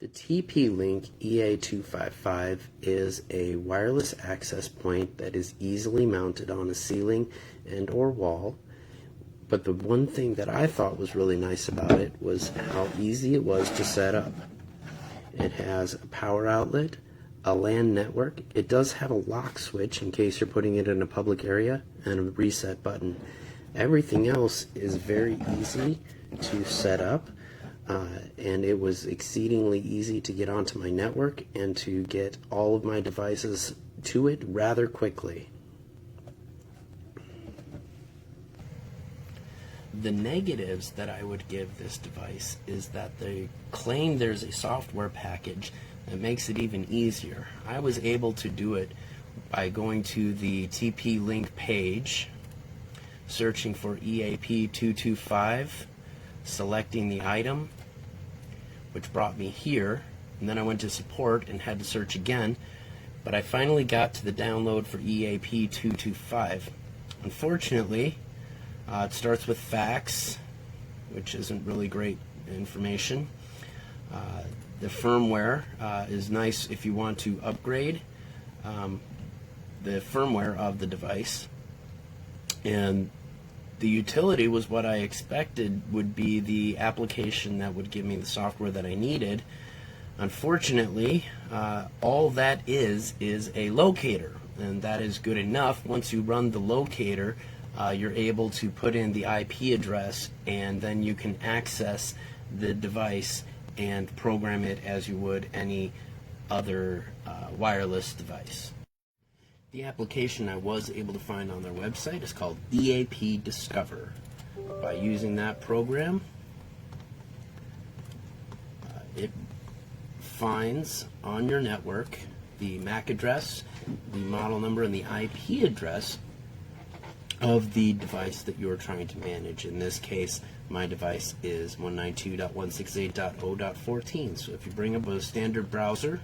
The TP-Link EA255 is a wireless access point that is easily mounted on a ceiling and or wall. But the one thing that I thought was really nice about it was how easy it was to set up. It has a power outlet, a LAN network. It does have a lock switch in case you're putting it in a public area, and a reset button. Everything else is very easy to set up. And it was exceedingly easy to get onto my network and to get all of my devices to it rather quickly. The negatives that I would give this device is that they claim there's a software package that makes it even easier. I was able to do it by going to the TP-Link page, searching for EAP245, selecting the item, which brought me here, and then I went to support and had to search again, but I finally got to the download for EAP225. Unfortunately, it starts with fax, which isn't really great information. The firmware is nice if you want to upgrade the firmware of the device, and the utility was what I expected would be the application that would give me the software that I needed. Unfortunately, all that is a locator, and that is good enough. Once you run the locator, you're able to put in the IP address, and then you can access the device and program it as you would any other wireless device. The application I was able to find on their website is called EAP Discover. By using that program, it finds on your network the MAC address, the model number, and the IP address of the device that you're trying to manage. In this case, my device is 192.168.0.14. So if you bring up a standard browser,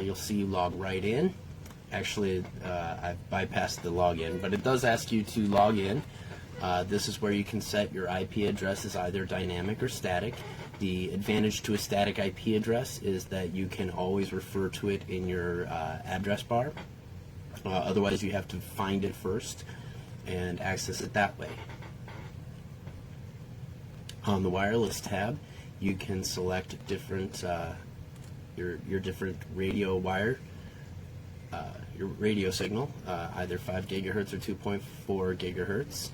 you'll see you log right in. Actually, I've bypassed the login, but it does ask you to log in. This is where you can set your IP address as either dynamic or static. The advantage to a static IP address is that you can always refer to it in your address bar. Otherwise, you have to find it first and access it that way. On the wireless tab, you can select different your different radio wire, your radio signal, either 5 gigahertz or 2.4 gigahertz.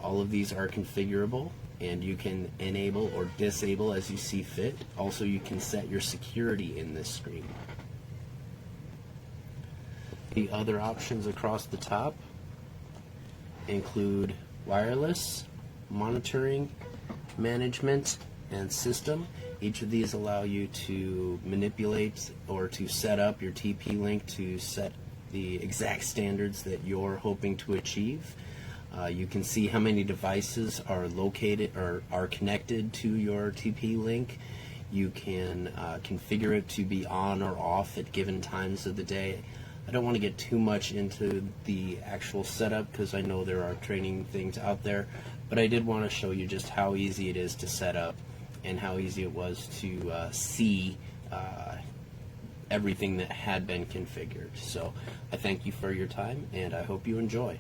All of these are configurable, and you can enable or disable as you see fit. Also, you can set your security in this screen. The other options across the top include wireless, monitoring, management, and system. Each of these allow you to manipulate or to set up your TP-Link to set the exact standards that you're hoping to achieve. You can see how many devices are located or are connected to your TP-Link. You can configure it to be on or off at given times of the day. I don't want to get too much into the actual setup because I know there are training things out there, but I did want to show you just how easy it is to set up and how easy it was to see everything that had been configured. So I thank you for your time, and I hope you enjoy.